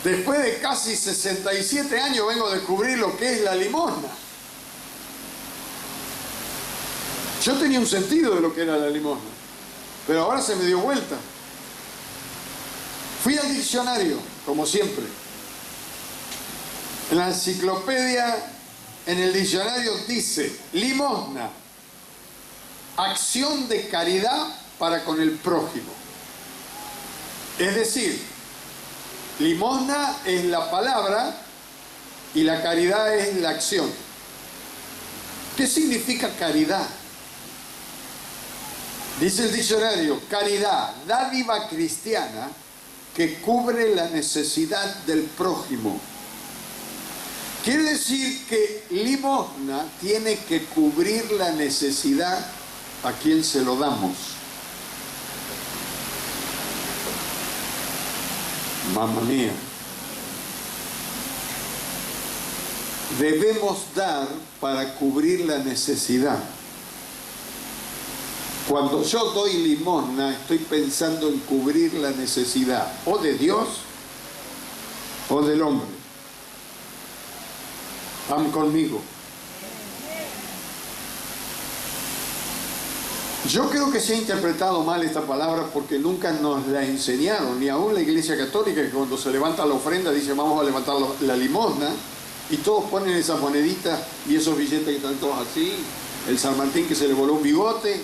Después de casi 67 años vengo a descubrir lo que es la limosna. Yo tenía un sentido de lo que era la limosna, pero ahora se me dio vuelta. Fui al diccionario, como siempre. En la enciclopedia, en el diccionario dice: limosna, acción de caridad para con el prójimo. Es decir, limosna es la palabra y la caridad es la acción. ¿Qué significa caridad? Dice el diccionario: caridad, dádiva cristiana que cubre la necesidad del prójimo. Quiere decir que limosna tiene que cubrir la necesidad a quien se lo damos. Mamma mía. Debemos dar para cubrir la necesidad. Cuando yo doy limosna, estoy pensando en cubrir la necesidad o de Dios o del hombre. Van conmigo. Yo creo que se ha interpretado mal esta palabra porque nunca nos la enseñaron, ni aún la Iglesia Católica, que cuando se levanta la ofrenda dice: vamos a levantar la limosna, y todos ponen esas moneditas y esos billetes que están todos así, el San Martín que se le voló un bigote,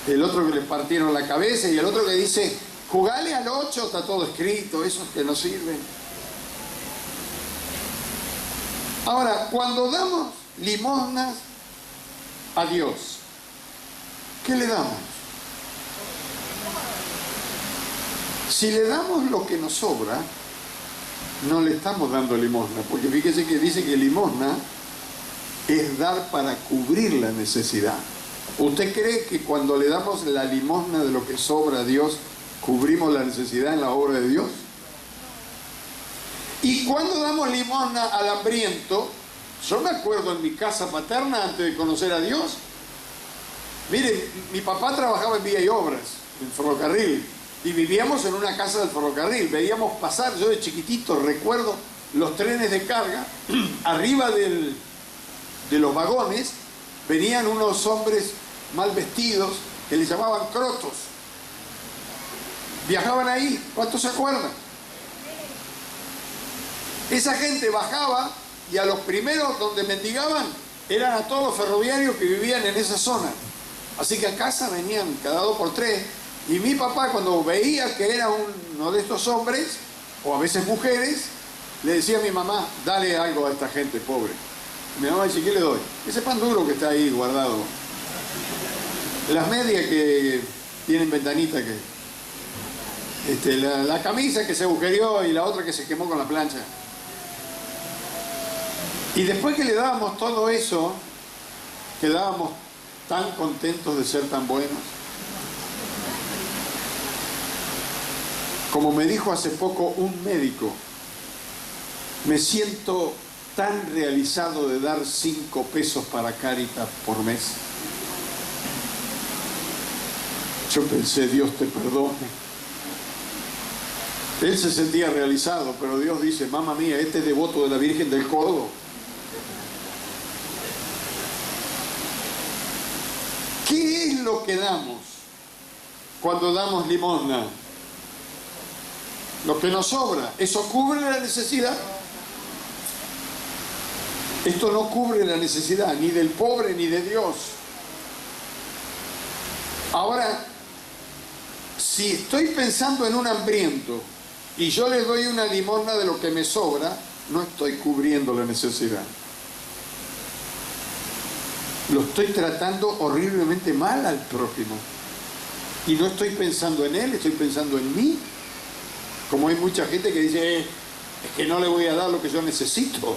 el otro que le partieron la cabeza, y el otro que dice: jugale al 8, está todo escrito, esos que no sirven. Ahora, cuando damos limosnas a Dios, ¿qué le damos? Si le damos lo que nos sobra, no le estamos dando limosna, porque fíjese que dice que limosna es dar para cubrir la necesidad. ¿Usted cree que cuando le damos la limosna de lo que sobra a Dios, cubrimos la necesidad en la obra de Dios? Y cuando damos limosna al hambriento, yo me acuerdo en mi casa paterna, antes de conocer a Dios, miren, mi papá trabajaba en Vía y Obras, en ferrocarril, y vivíamos en una casa del ferrocarril. Veíamos pasar, yo de chiquitito recuerdo los trenes de carga, arriba de los vagones venían unos hombres mal vestidos que les llamaban crotos. Viajaban ahí, ¿cuántos se acuerdan? Esa gente bajaba y a los primeros donde mendigaban eran a todos los ferroviarios que vivían en esa zona. Así que a casa venían cada 2 por 3. Y mi papá, cuando veía que era uno de estos hombres, o a veces mujeres, le decía a mi mamá: dale algo a esta gente pobre. Y mi mamá dice: ¿qué le doy? Ese pan duro que está ahí guardado. Las medias que tienen ventanita, que la camisa que se agujereó y la otra que se quemó con la plancha. Y después que le dábamos todo eso, quedábamos tan contentos de ser tan buenos. Como me dijo hace poco un médico, me siento tan realizado de dar 5 pesos para Cáritas por mes. Yo pensé: Dios te perdone. Él se sentía realizado, pero Dios dice: mamá mía, este es devoto de la Virgen del Codo. ¿Qué es lo que damos cuando damos limosna? Lo que nos sobra. ¿Eso cubre la necesidad? Esto no cubre la necesidad ni del pobre ni de Dios. Ahora, si estoy pensando en un hambriento y yo le doy una limosna de lo que me sobra, no estoy cubriendo la necesidad. Lo estoy tratando horriblemente mal al prójimo. Y no estoy pensando en él, estoy pensando en mí. Como hay mucha gente que dice: es que no le voy a dar lo que yo necesito.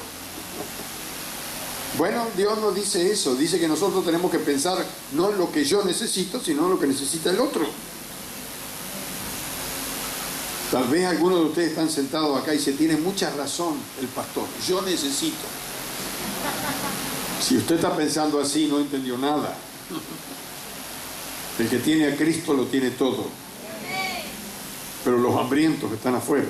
Bueno, Dios no dice eso. Dice que nosotros tenemos que pensar no en lo que yo necesito, sino en lo que necesita el otro. Tal vez algunos de ustedes están sentados acá y se tiene mucha razón el pastor. Yo necesito. Si usted está pensando así, no entendió nada. El que tiene a Cristo lo tiene todo. Pero los hambrientos están afuera.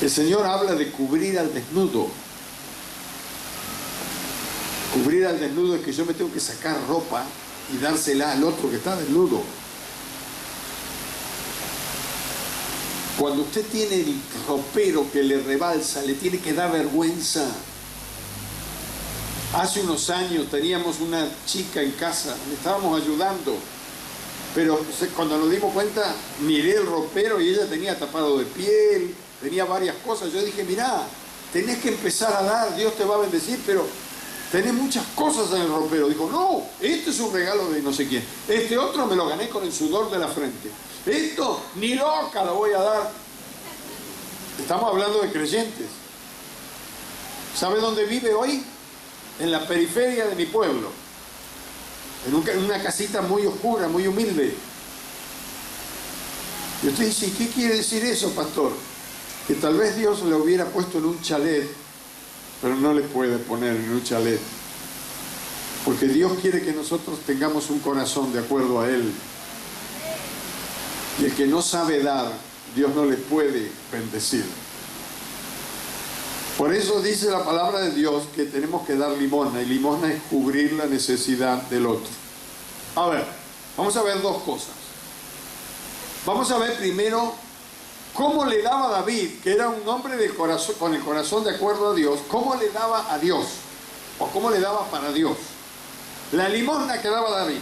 El Señor habla de cubrir al desnudo. Cubrir al desnudo es que yo me tengo que sacar ropa y dársela al otro que está desnudo. Cuando usted tiene el ropero que le rebalsa, le tiene que dar vergüenza. Hace unos años teníamos una chica en casa, le estábamos ayudando, pero cuando nos dimos cuenta, miré el ropero y ella tenía tapado de piel, tenía varias cosas. Yo dije, mirá, tenés que empezar a dar, Dios te va a bendecir, pero tenés muchas cosas en el ropero. Dijo, no, este es un regalo de no sé quién. Este otro me lo gané con el sudor de la frente. Esto, ni loca lo voy a dar. Estamos hablando de creyentes. ¿Sabe dónde vive hoy? En la periferia de mi pueblo. En una casita muy oscura, muy humilde. Y usted dice, ¿qué quiere decir eso, pastor? Que tal vez Dios le hubiera puesto en un chalet, pero no le puede poner en un chalet. Porque Dios quiere que nosotros tengamos un corazón de acuerdo a Él. Y el que no sabe dar, Dios no le puede bendecir. Por eso dice la palabra de Dios que tenemos que dar limosna, y limosna es cubrir la necesidad del otro. A ver, vamos a ver dos cosas. Vamos a ver primero cómo le daba David, que era un hombre del corazón, con el corazón de acuerdo a Dios, cómo le daba a Dios, o cómo le daba para Dios. La limosna que daba David.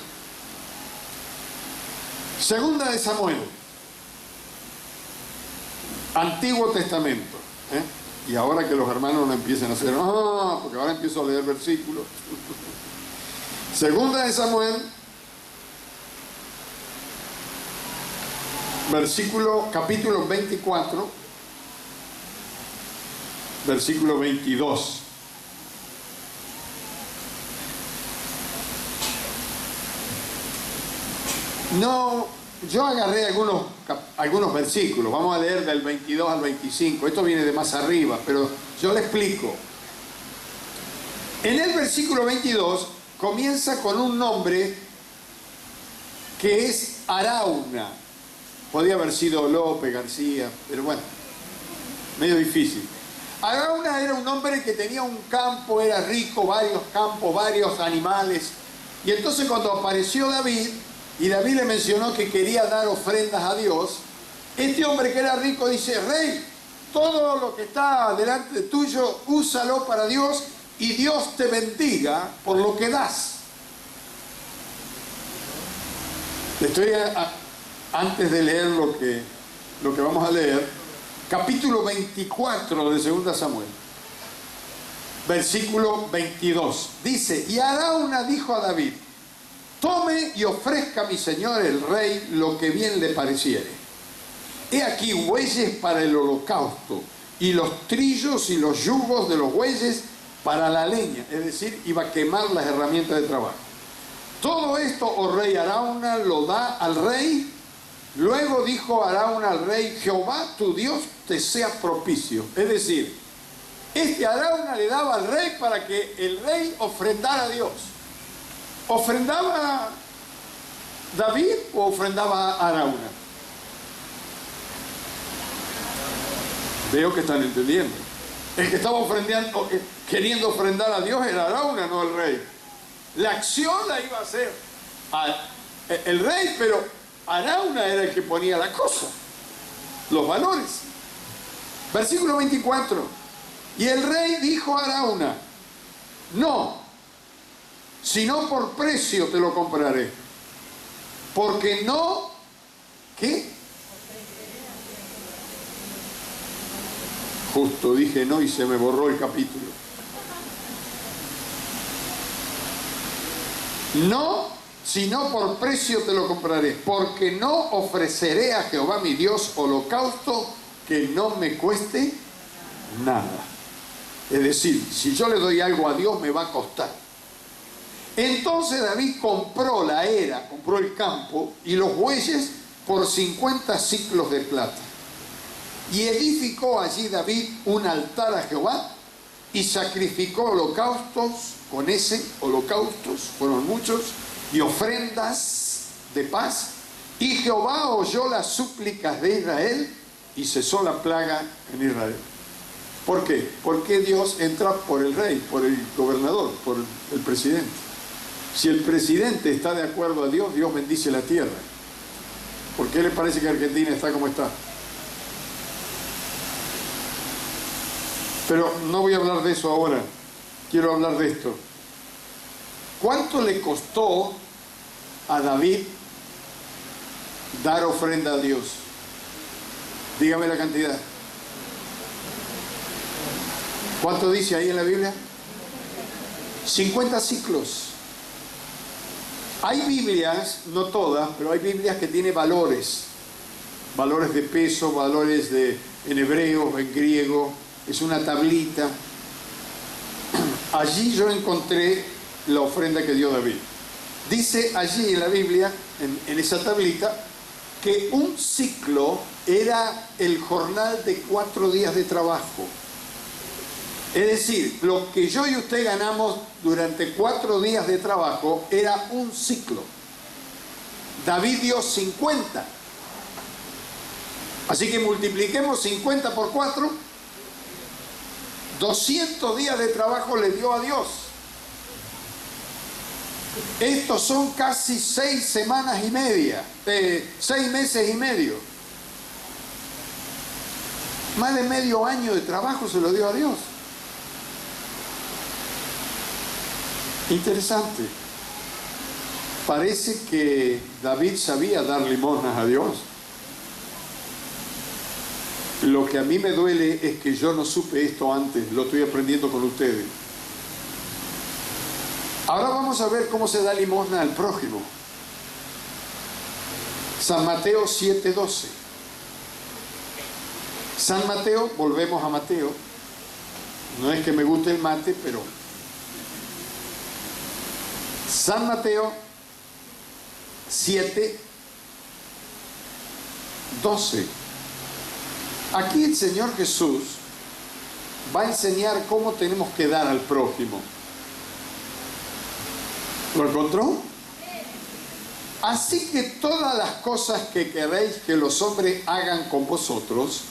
Segunda de Samuel, Antiguo Testamento. Y ahora que los hermanos no empiecen a hacer, porque ahora empiezo a leer versículos. Segunda de Samuel, capítulo 24, versículo 22. No, yo agarré algunos versículos, vamos a leer del 22 al 25, esto viene de más arriba, pero yo le explico. En el versículo 22 comienza con un nombre que es Arauna. Podía haber sido López, García, pero bueno, medio difícil. Arauna era un hombre que tenía un campo, era rico, varios campos, varios animales. Y entonces cuando apareció David, y David le mencionó que quería dar ofrendas a Dios, este hombre que era rico dice, rey, todo lo que está delante tuyo, úsalo para Dios y Dios te bendiga por lo que das. Antes de leer lo que vamos a leer, capítulo 24 de 2 Samuel, versículo 22, dice, y Arauna dijo a David, tome y ofrezca a mi señor el rey lo que bien le pareciere. He aquí bueyes para el holocausto, y los trillos y los yugos de los bueyes para la leña, es decir, iba a quemar las herramientas de trabajo. Todo esto, oh rey Arauna, lo da al rey. Luego dijo Arauna al rey, Jehová tu Dios te sea propicio. Es decir, Arauna le daba al rey para que el rey ofrendara a Dios. ¿Ofrendaba David o ofrendaba Arauna? Veo que están entendiendo. El que estaba queriendo ofrendar a Dios era Arauna, no el rey. La acción la iba a hacer el rey, pero Arauna era el que ponía la cosa, los valores. Versículo 24. Y el rey dijo a Arauna, no, sino por precio te lo compraré. Porque no, ¿qué? Justo dije no y se me borró el capítulo. No, sino por precio te lo compraré. Porque no ofreceré a Jehová mi Dios holocausto que no me cueste nada. Es decir, si yo le doy algo a Dios me va a costar. Entonces David compró la era, compró el campo y los bueyes por 50 siclos de plata. Y edificó allí David un altar a Jehová y sacrificó holocaustos, con ese holocaustos, fueron muchos, y ofrendas de paz. Y Jehová oyó las súplicas de Israel y cesó la plaga en Israel. ¿Por qué? Porque Dios entra por el rey, por el gobernador, por el presidente. Si el presidente está de acuerdo a Dios, Dios bendice la tierra. ¿Por qué le parece que Argentina está como está? Pero no voy a hablar de eso ahora. Quiero hablar de esto. ¿Cuánto le costó a David dar ofrenda a Dios? Dígame la cantidad. ¿Cuánto dice ahí en la Biblia? 50 ciclos. Hay Biblias, no todas, pero hay Biblias que tienen valores. Valores de peso, valores en hebreo, en griego. Es una tablita. Allí yo encontré la ofrenda que dio David. Dice allí en la Biblia, en esa tablita, que un ciclo era el jornal de 4 días de trabajo. Es decir, lo que yo y usted ganamos durante 4 días de trabajo era un ciclo. David dio 50. Así que multipliquemos 50 por 4. 200 días de trabajo le dio a Dios. Estos son casi 6 semanas y media, 6 meses y medio. Más de medio año de trabajo se lo dio a Dios. Interesante. Parece que David sabía dar limosnas a Dios. Lo que a mí me duele es que yo no supe esto antes, lo estoy aprendiendo con ustedes. Ahora vamos a ver cómo se da limosna al prójimo. San Mateo 7:12. San Mateo, volvemos a Mateo. No es que me guste el mate, pero San Mateo 7:12. Aquí el Señor Jesús va a enseñar cómo tenemos que dar al prójimo. ¿Lo encontró? Así que todas las cosas que queréis que los hombres hagan con vosotros,